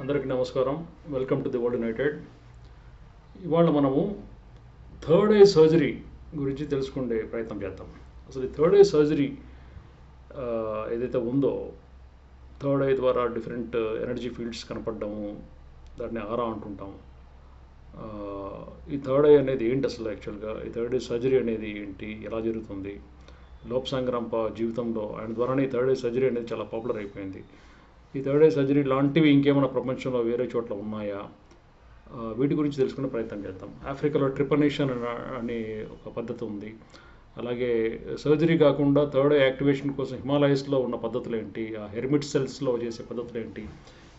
అందరికీ నమస్కారం. Welcome to the world United. ఇవాళ మనము థర్డ్ ఐ సర్జరీ గురించి తెలుసుకునే ప్రయత్నం చేద్దాం. అసలు ఈ థర్డ్ ఐ సర్జరీ ఏదైతే ఉందో, థర్డ్ ఐ ద్వారా డిఫరెంట్ ఎనర్జీ ఫీల్డ్స్ కనపడము, దాన్ని ఆరా అంటుంటాం. ఈ థర్డ్ ఐ అనేది ఏంటి అసలు? యాక్చువల్గా ఈ థర్డ్ ఐ సర్జరీ అనేది ఏంటి, ఎలా జరుగుతుంది? లోప్సాంగ్ జీవితంలో ఆయన ద్వారానే ఈ థర్డ్ ఐ సర్జరీ అనేది చాలా పాపులర్ అయిపోయింది. ఈ థర్డ్ ఐ సర్జరీ లాంటివి ఇంకేమైనా ప్రపంచంలో వేరే చోట్ల ఉన్నాయా? వీటి గురించి తెలుసుకునే ప్రయత్నం చేద్దాం. ఆఫ్రికాలో ట్రిపనేషన్ అనే ఒక పద్ధతి ఉంది. అలాగే సర్జరీ కాకుండా థర్డ్ ఐ యాక్టివేషన్ కోసం హిమాలయస్లో ఉన్న పద్ధతులు ఏంటి, ఆ హెర్మిట్ సెల్స్లో చేసే పద్ధతులు ఏంటి,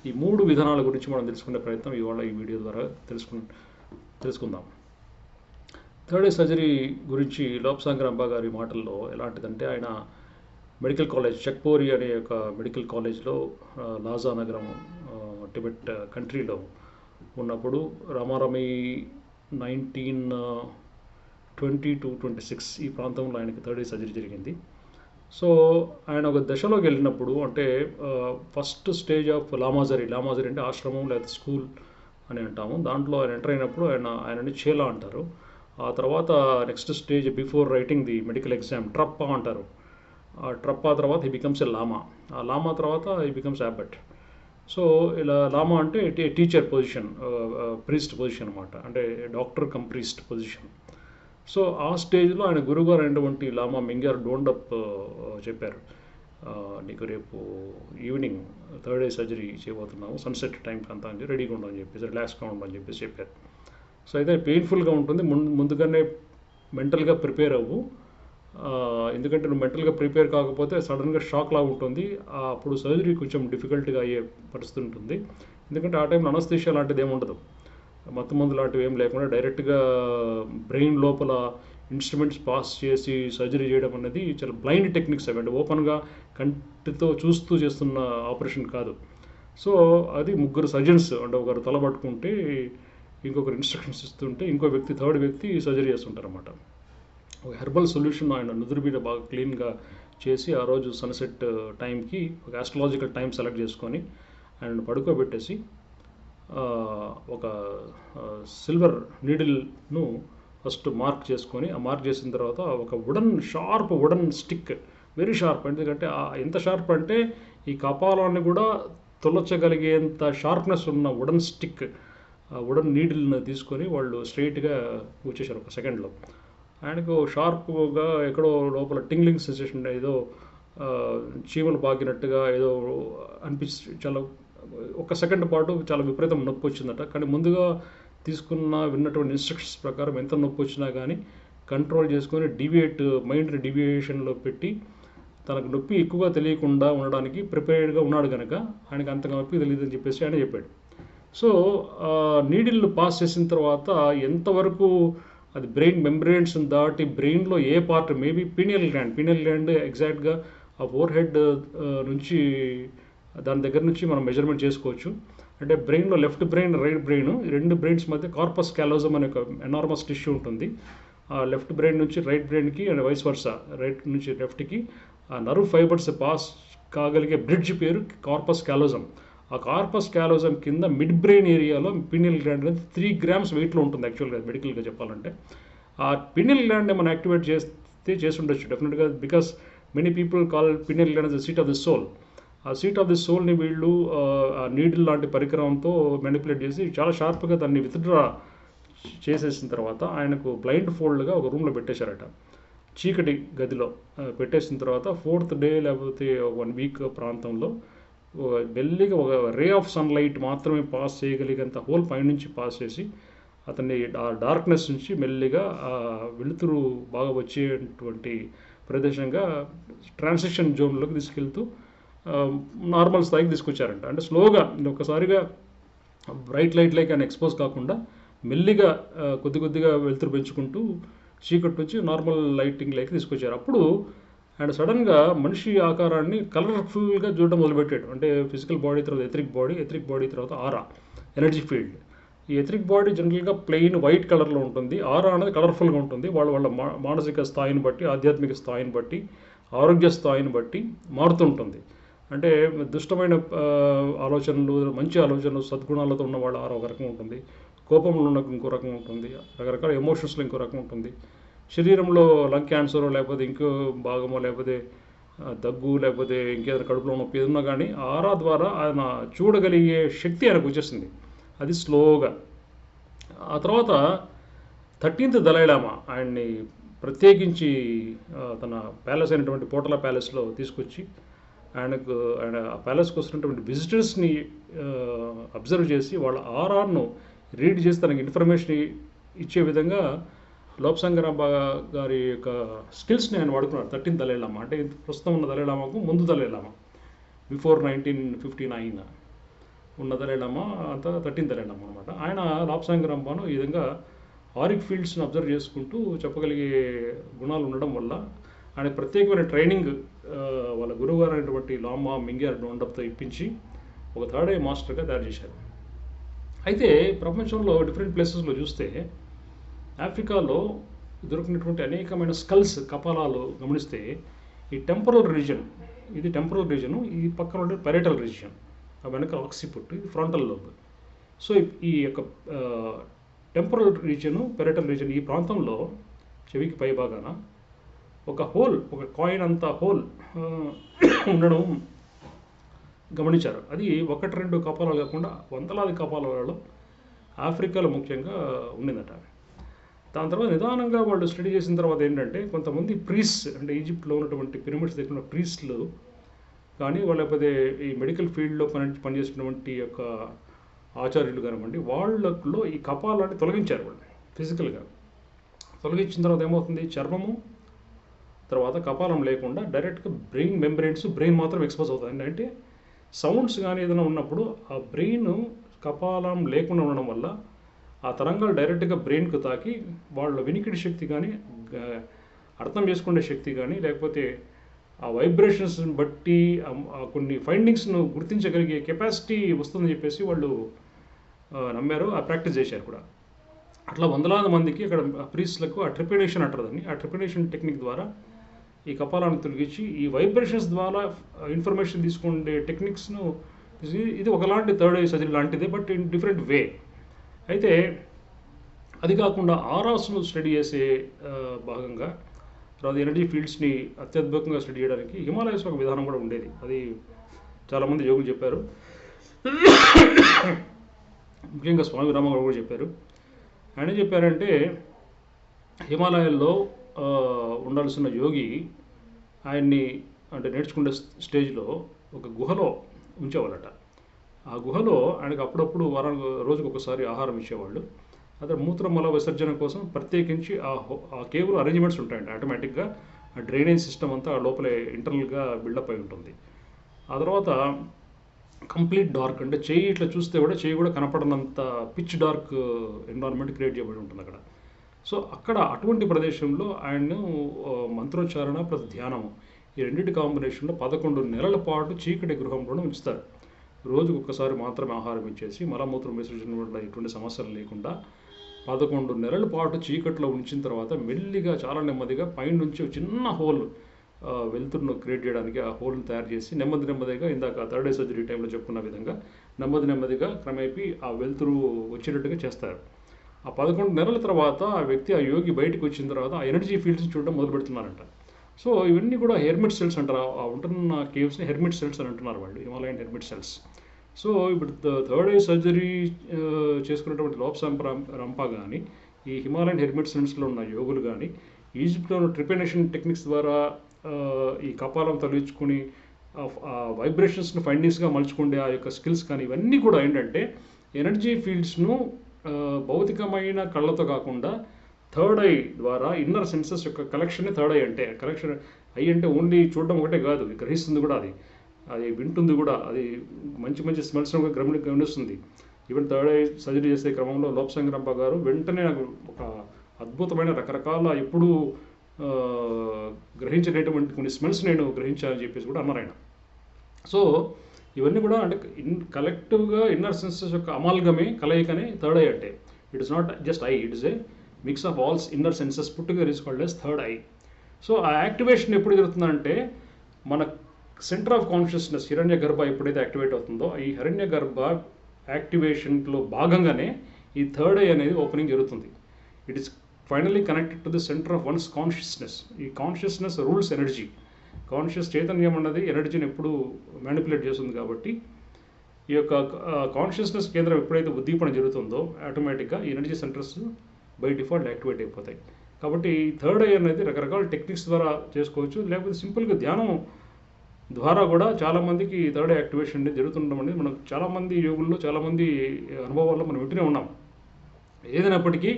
ఈ 3 విధానాల గురించి మనం తెలుసుకునే ప్రయత్నం ఇవాళ ఈ వీడియో ద్వారా తెలుసుకుందాం. థర్డ్ ఐ సర్జరీ గురించి లోప్సాంగ్ గారి మాటల్లో ఎలాంటిదంటే, ఆయన మెడికల్ కాలేజ్ చక్పోరి అనే ఒక మెడికల్ కాలేజ్లో లాజా నగరం టిబెట్ కంట్రీలో ఉన్నప్పుడు రమారమి 1920-26 ఈ ప్రాంతంలో ఆయనకి థర్డ్ ఐ సర్జరీ జరిగింది. సో ఆయన ఒక దశలోకి వెళ్ళినప్పుడు, అంటే ఫస్ట్ స్టేజ్ ఆఫ్ లామాజరీ అంటే ఆశ్రమం లేదా స్కూల్ అని అంటాము, దాంట్లో ఆయన ఎంటర్ అయినప్పుడు ఆయనని చేలా అంటారు. ఆ తర్వాత next stage before writing the medical exam ట్రప్పా అంటారు. ఆ ట్రప్పా తర్వాత హీ బికమ్స్ ఎ లామా. ఆ లామా తర్వాత హీ బికమ్స్ యాబట్. సో ఇలా లామా అంటే టీచర్ పొజిషన్, ప్రీస్ట్ పొజిషన్ అనమాట, అంటే doctor come priest position. So ఆ స్టేజ్లో ఆయన గురుగారు అయినటువంటి లామా మింగార్ డోండప్ చెప్పారు, నీకు రేపు ఈవినింగ్ థర్డ్ ఐ సర్జరీ చేయబోతున్నాము, సన్సెట్ టైంకి అంతా అని రెడీగా ఉండమని చెప్పేసి, రిలాక్స్గా ఉండమని చెప్పేసి చెప్పారు. సో అయితే పెయిన్ఫుల్గా ఉంటుంది, ముందుగానే మెంటల్గా ప్రిపేర్ అవ్వు, ఎందుకంటే నువ్వు మెంటల్గా ప్రిపేర్ కాకపోతే సడన్గా షాక్ లాగా ఉంటుంది, అప్పుడు సర్జరీ కొంచెం డిఫికల్ట్గా అయ్యే పరిస్థితి ఉంటుంది. ఎందుకంటే ఆ టైంలో అనస్థీషియా లాంటిది ఏమి ఉండదు, మత్తు మందు లాంటివి ఏం లేకుండా డైరెక్ట్గా బ్రెయిన్ లోపల ఇన్స్ట్రుమెంట్స్ పాస్ చేసి సర్జరీ చేయడం అనేది చాలా బ్లైండ్ టెక్నిక్స్ అవి, అంటే ఓపెన్గా కంటితో చూస్తూ చేస్తున్న ఆపరేషన్ కాదు. సో అది 3 సర్జన్స్, అంటే ఒకరు తల పట్టుకుంటే ఇంకొకరు ఇన్స్ట్రక్షన్స్ ఇస్తుంటే ఇంకో వ్యక్తి, థర్డ్ వ్యక్తి సర్జరీ చేస్తుంటారు అన్నమాట. ఒక హెర్బల్ సొల్యూషన్ ఆయన నుదురు మీద బాగా క్లీన్గా చేసి ఆ రోజు సన్సెట్ టైంకి ఒక ఆస్ట్రాలజికల్ టైం సెలెక్ట్ చేసుకొని ఆయన పడుకోబెట్టేసి ఒక సిల్వర్ నీడిల్ను ఫస్ట్ మార్క్ చేసుకొని, ఆ మార్క్ చేసిన తర్వాత ఒక sharp wooden stick, very sharp, ఎందుకంటే ఎంత షార్ప్ అంటే ఈ కపాలాన్ని కూడా తొలచగలిగేంత షార్ప్నెస్ ఉన్న వుడన్ స్టిక్, వుడన్ నీడిల్ని తీసుకొని వాళ్ళు స్ట్రైట్గా కూర్చేశారు ఒక సెకండ్లో. ఆయనకు షార్ప్గా ఎక్కడో లోపల టింగ్లింగ్ సెన్సేషన్, ఏదో చీమలు పాకినట్టుగా ఏదో అనిపించి చాలా ఒక సెకండ్ పాటు చాలా విపరీతం నొప్పి వచ్చిందట. కానీ ముందుగా విన్నటువంటి ఇన్స్ట్రక్షన్స్ ప్రకారం ఎంత నొప్పి వచ్చినా కానీ కంట్రోల్ చేసుకొని మైండ్ని డివియేషన్లో పెట్టి తనకు నొప్పి ఎక్కువగా తెలియకుండా ఉండడానికి ప్రిపేర్డ్గా ఉన్నాడు కనుక ఆయనకు అంతగా నొప్పి తెలియదని చెప్పేసి ఆయన చెప్పాడు. సో నీడిల్ పాస్ చేసిన తర్వాత ఎంతవరకు అది బ్రెయిన్ మెంబ్రెయిన్స్ దాటి బ్రెయిన్లో ఏ పార్ట్, మేబీ పీనియల్ గ్లాండ్ ఎగ్జాక్ట్గా ఆ ఫోర్ హెడ్ నుంచి దాని దగ్గర నుంచి మనం మెజర్మెంట్ చేసుకోవచ్చు. అంటే బ్రెయిన్లో లెఫ్ట్ బ్రెయిన్, రైట్ బ్రెయిన్, ఈ 2 బ్రెయిన్స్ మధ్య కార్పస్ క్యాలోజమ్ అనే ఒక ఎనార్మస్ టిష్యూ ఉంటుంది. ఆ లెఫ్ట్ బ్రెయిన్ నుంచి రైట్ బ్రెయిన్కి అండ్ వైస్ వర్సా, రైట్ నుంచి లెఫ్ట్కి ఆ నర్వ్ ఫైబర్స్ పాస్ కాగలిగే బ్రిడ్జ్ పేరు కార్పస్ క్యాలోజమ్. ఆ కార్పస్ క్యాలోజమ్ కింద మిడ్ బ్రెయిన్ ఏరియాలో పినియల్ గ్లాండ్ అనేది 3 grams వెయిట్లో ఉంటుంది యాక్చువల్గా, మెడికల్గా చెప్పాలంటే. ఆ పినియల్ గ్లాండ్ మనం యాక్టివేట్ చేసి ఉండొచ్చు డెఫినెట్గా, because many people call pineal gland the seat of the soul. ఆ సీట్ ఆఫ్ ది సోల్ని వీళ్ళు ఆ నీడిల్ లాంటి పరికరంతో మ్యానిపులేట్ చేసి చాలా షార్ప్గా దాన్ని విత్డ్రా చేసేసిన తర్వాత ఆయనకు బ్లైండ్ ఫోల్డ్గా ఒక రూమ్లో పెట్టేశారట, చీకటి గదిలో పెట్టేసిన తర్వాత 4th డే లేకపోతే 1 week ప్రాంతంలో మెల్లిగా ఒక రే ఆఫ్ సన్లైట్ మాత్రమే పాస్ చేయగలిగేంత హోల్ పైనుంచి పాస్ చేసి అతన్ని ఆ డార్క్నెస్ నుంచి మెల్లిగా వెలుతురు బాగా వచ్చేటువంటి ప్రదేశంగా ట్రాన్సిషన్ జోన్లోకి తీసుకెళ్తూ నార్మల్ స్థాయికి తీసుకొచ్చారంట. అంటే స్లోగా ఒకసారిగా బ్రైట్ లైట్లోకి ఆయన ఎక్స్పోజ్ కాకుండా మెల్లిగా కొద్దిగా వెలుతురు పెంచుకుంటూ చీకటి నుంచి నార్మల్ లైటింగ్లోకి తీసుకొచ్చారు. అప్పుడు అండ్ సడన్గా మనిషి ఆకారాన్ని కలర్ఫుల్గా చూడడం మొదలుపెట్టాడు. అంటే ఫిజికల్ బాడీ తర్వాత ఎథరిక్ బాడీ తర్వాత ఆరా, ఎనర్జీ ఫీల్డ్. ఈ ఎథరిక్ బాడీ జనరల్గా ప్లెయిన్ వైట్ కలర్లో ఉంటుంది, ఆరా అనేది కలర్ఫుల్గా ఉంటుంది. వాళ్ళ మానసిక స్థాయిని బట్టి, ఆధ్యాత్మిక స్థాయిని బట్టి, ఆరోగ్య స్థాయిని బట్టి మారుతుంటుంది. అంటే దుష్టమైన ఆలోచనలు, మంచి ఆలోచనలు, సద్గుణాలతో ఉన్న వాళ్ళ ఒక రకం ఉంటుంది, కోపంలో ఉన్న ఇంకో రకం ఉంటుంది, రకరకాల ఎమోషన్స్లో ఇంకో రకం ఉంటుంది. శరీరంలో లంగ్ క్యాన్సర్ లేకపోతే ఇంకో భాగమో లేకపోతే దగ్గు లేకపోతే ఇంకేదైనా కడుపులో నొప్పి ఏదన్నా కానీ ఆరా ద్వారా ఆయన చూడగలిగే శక్తి ఆయనకు వచ్చేసింది. అది స్లోగా. ఆ తర్వాత 13th దలైలామా ఆయన్ని ప్రత్యేకించి తన ప్యాలెస్ అయినటువంటి పోటలా ప్యాలెస్లో తీసుకొచ్చి ఆయన ఆ ప్యాలెస్కి వస్తున్నటువంటి విజిటర్స్ని అబ్జర్వ్ చేసి వాళ్ళ ఆర్ఆర్ను రీడ్ చేసి తనకి ఇన్ఫర్మేషన్ ఇచ్చే విధంగా లోప్సాంగరాంబ గారి యొక్క స్కిల్స్ని ఆయన వాడుకున్నారు. 13th దలైలామా అంటే ప్రస్తుతం ఉన్న దలైలామాకు ముందు దలైలామా, బిఫోర్ 1959 ఉన్న దలైలామా అంతా 13th దలైలామా అనమాట. ఆయన లోప్సాంగరాంబాను ఈ విధంగా ఆరిక్ ఫీల్డ్స్ని అబ్జర్వ్ చేసుకుంటూ చెప్పగలిగే గుణాలు ఉండడం వల్ల ఆయన ప్రత్యేకమైన ట్రైనింగ్ వాళ్ళ గురువుగారు అయినటువంటి లామా మింగ్యార్ డోండప్తో ఇప్పించి ఒక థర్డ్ ఐ మాస్టర్గా తయారు చేశారు. అయితే ప్రపంచంలో డిఫరెంట్ ప్లేసెస్లో చూస్తే ఆఫ్రికాలో దొరికినటువంటి అనేకమైన స్కల్స్, కపాలాలు గమనిస్తే ఈ టెంపరల్ రీజన్, ఇది టెంపరల్ రీజను, ఈ పక్కన ఉండే పెరేటల్ రీజన్, ఆ వెనక ఆక్సిపుట్, ఇది ఫ్రంటల్ లోబ్. సో ఈ యొక్క టెంపరల్ రీజను, పెరేటల్ రీజన్ ఈ ప్రాంతంలో చెవికి పై భాగాన ఒక హోల్, ఒక కాయిన్ అంతా హోల్ ఉండడం గమనించారు. అది 1-2 కపాలాలు కాకుండా వందలాది కపాలాలలో ఆఫ్రికాలో ముఖ్యంగా ఉండిందట. దాని తర్వాత నిదానంగా వాళ్ళు స్టడీ చేసిన తర్వాత ఏంటంటే కొంతమంది ప్రీస్ట్, అంటే ఈజిప్ట్లో ఉన్నటువంటి పిరమిడ్స్ దగ్గర ఉన్న ప్రీస్ట్లు కానీ లేకపోతే ఈ మెడికల్ ఫీల్డ్లో పనిచేసినటువంటి యొక్క ఆచార్యులు కానివ్వండి, వాళ్ళలో ఈ కపాలాన్ని తొలగించారు. వాళ్ళు ఫిజికల్గా తొలగించిన తర్వాత ఏమవుతుంది, చర్మము తర్వాత కపాలం లేకుండా డైరెక్ట్గా బ్రెయిన్ మెంబ్రెయిన్స్, బ్రెయిన్ మాత్రం ఎక్స్పోజ్ అవుతుంది. అంటే సౌండ్స్ కానీ ఏదైనా ఉన్నప్పుడు ఆ బ్రెయిన్ కపాలం లేకుండా ఉండడం వల్ల ఆ తరంగాలు డైరెక్ట్గా బ్రెయిన్కు తాకి వాళ్ళ వినికిడి శక్తి కానీ, అర్థం చేసుకునే శక్తి కానీ, లేకపోతే ఆ వైబ్రేషన్స్ని బట్టి కొన్ని ఫైండింగ్స్ను గుర్తించగలిగే కెపాసిటీ వస్తుందని చెప్పేసి వాళ్ళు నమ్మారు, ఆ ప్రాక్టీస్ చేశారు కూడా. అట్లా వందలాది మందికి అక్కడ ప్రీస్ట్లకు ఆ ట్రిపినేషన్ అంటారు దాన్ని, ఆ ట్రిపినేషన్ టెక్నిక్ ద్వారా ఈ కపాలాన్ని తొలగించి ఈ వైబ్రేషన్స్ ద్వారా ఇన్ఫర్మేషన్ తీసుకునే టెక్నిక్స్ను, ఇది ఒకలాంటి థర్డ్ ఐ సర్జరీ లాంటిదే, బట్ ఇన్ డిఫరెంట్ వే. అయితే అది కాకుండా ఆరాస్ను స్టడీ చేసే భాగంగా తర్వాత ఎనర్జీ ఫీల్డ్స్ని అత్యద్భుతంగా స్టడీ చేయడానికి హిమాలయస్ ఒక విధానం కూడా ఉండేది. అది చాలామంది యోగులు చెప్పారు, ముఖ్యంగా స్వామి రామ కూడా చెప్పారు. ఆయన ఏం చెప్పారంటే హిమాలయాల్లో ఉండాల్సిన యోగి ఆయన్ని అంటే నేర్చుకునే స్టేజ్లో ఒక గుహలో ఉంచేవాళ్ళట. ఆ గుహలో ఆయనకు అప్పుడప్పుడు రోజుకు ఒకసారి ఆహారం ఇచ్చేవాళ్ళు. అదే మూత్రమల విసర్జన కోసం ప్రత్యేకించి ఆ కేవ్లో అరేంజ్మెంట్స్ ఉంటాయండి. ఆటోమేటిక్గా ఆ డ్రైనేజ్ సిస్టమ్ అంతా లోపలే ఇంటర్నల్గా బిల్డప్ అయి ఉంటుంది. ఆ తర్వాత కంప్లీట్ డార్క్, అంటే చెయ్యి ఇట్లా చూస్తే కూడా చెయ్యి కూడా కనపడనంత పిచ్ డార్క్ ఎన్విరాన్మెంట్ క్రియేట్ చేయబడి ఉంటుంది అక్కడ. సో అక్కడ అటువంటి ప్రదేశంలో ఆయన్ను మంత్రోచ్చారణ ప్లస్ ధ్యానం ఈ రెండింటి కాంబినేషన్లో 11 నెలల పాటు చీకటి గృహంలోనే ఉంచుతారు. రోజుకు ఒక్కసారి మాత్రమే ఆహారం ఇచ్చేసి మలమూత్రం విసర్జన వల్ల ఎటువంటి సమస్యలు లేకుండా 11 నెలల పాటు చీకట్లో ఉంచిన తర్వాత మెల్లిగా చాలా నెమ్మదిగా పైనుంచి చిన్న హోల్ వెలుతురును క్రియేట్ చేయడానికి ఆ హోల్ని తయారు చేసి నెమ్మదిగా ఇందాక థర్డ్ ఐ సర్జరీ టైంలో చెప్పుకున్న విధంగా నెమ్మదిగా క్రమేపీ ఆ వెలుతురు వచ్చేటట్టుగా చేస్తారు. ఆ 11 నెలల తర్వాత ఆ వ్యక్తి, ఆ యోగి బయటకు వచ్చిన తర్వాత ఆ ఎనర్జీ ఫీల్డ్స్ని చూడడం మొదలు పెడుతున్నారంట. సో ఇవన్నీ కూడా హెర్మిట్ సెల్స్ అంటారు. ఆ ఉంటున్న కేవ్స్ని హెర్మిట్ సెల్స్ అని అంటున్నారు వాళ్ళు, హిమాలయన్ హెర్మిట్ సెల్స్. సో ఇప్పుడు థర్డ్ ఐ సర్జరీ చేసుకున్నటువంటి లోప్సాంగరాంబ కానీ, ఈ హిమాలయన్ హెర్మిట్ సెల్స్లో ఉన్న యోగులు కానీ, ఈజిప్ట్లో ఉన్న ట్రిపినేషన్ టెక్నిక్స్ ద్వారా ఈ కపాలం తొలగించుకుని వైబ్రేషన్స్ని ఫైండింగ్స్గా మలుచుకుండే ఆ యొక్క స్కిల్స్ కానీ, ఇవన్నీ కూడా ఏంటంటే ఎనర్జీ ఫీల్డ్స్ను భౌతికమైన కళ్ళతో కాకుండా థర్డ్ ఐ ద్వారా ఇన్నర్ సెన్సెస్ యొక్క కలెక్షన్ని థర్డ్ ఐ అంటే. కలెక్షన్ ఐ అంటే ఓన్లీ చూడడం ఒకటే కాదు, గ్రహిస్తుంది కూడా, అది వింటుంది కూడా, అది మంచి స్మెల్స్ గమనిస్తుంది. ఈవెన్ థర్డ్ ఐ సర్జరీ చేసే క్రమంలో లోప్సాంగరాంబ గారు వెంటనే నాకు ఒక అద్భుతమైన రకరకాల ఎప్పుడు గ్రహించలేటువంటి కొన్ని స్మెల్స్ నేను గ్రహించాలని చెప్పేసి కూడా అన్నారు ఆయన. సో ఇవన్నీ కూడా అంటే కలెక్టివ్గా ఇన్నర్ సెన్సెస్ యొక్క అమాల్గమే, కలయికనే థర్డ్ ఐ అంటే. It is not just eye, it is a mix of all inner senses put together is called as third eye. So ఆ యాక్టివేషన్ ఎప్పుడు జరుగుతుందంటే మన సెంటర్ ఆఫ్ కాన్షియస్నెస్ హిరణ్య గర్భ ఎప్పుడైతే యాక్టివేట్ అవుతుందో ఈ హిరణ్య గర్భ యాక్టివేషన్లో భాగంగానే ఈ థర్డ్ ఐ అనేది ఓపెనింగ్ జరుగుతుంది. It is finally connected to the centre of once consciousness. ఈ కాన్షియస్నెస్ రూల్స్ ఎనర్జీ. కాన్షియస్ చైతన్యం అన్నది ఎనర్జీని ఎప్పుడు మ్యానిపులేట్ చేస్తుంది కాబట్టి ఈ యొక్క కాన్షియస్నెస్ కేంద్రం ఎప్పుడైతే ఉద్దీపన జరుగుతుందో ఆటోమేటిక్గా ఈ energy centres by default activate అయిపోతాయి. కాబట్టి ఈ థర్డ్ ఐ అనేది రకరకాల టెక్నిక్స్ ద్వారా చేసుకోవచ్చు, లేకపోతే సింపుల్గా ధ్యానం ద్వారా కూడా చాలామందికి ఈ థర్డ్ ఐ యాక్టివేషన్ అనేది జరుగుతుండడం అనేది మనకు చాలామంది యోగుల్లో చాలామంది అనుభవాల్లో మనం వింటూనే ఉన్నాం. ఏదైనప్పటికీ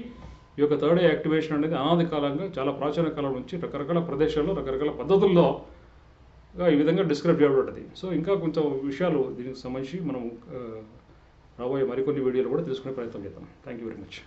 ఈ యొక్క థర్డ్ ఐ యాక్టివేషన్ అనేది అనాది కాలంగా చాలా ప్రాచీన కాలం నుంచి రకరకాల ప్రదేశాల్లో రకరకాల పద్ధతుల్లో ఈ విధంగా డిస్క్రైబ్ చేయబడుతుంది. సో ఇంకా కొంచెం విషయాలు దీనికి సంబంధించి మనం రాబోయే మరికొన్ని వీడియోలు కూడా తెలుసుకునే ప్రయత్నం చేద్దాం. Thank you very much.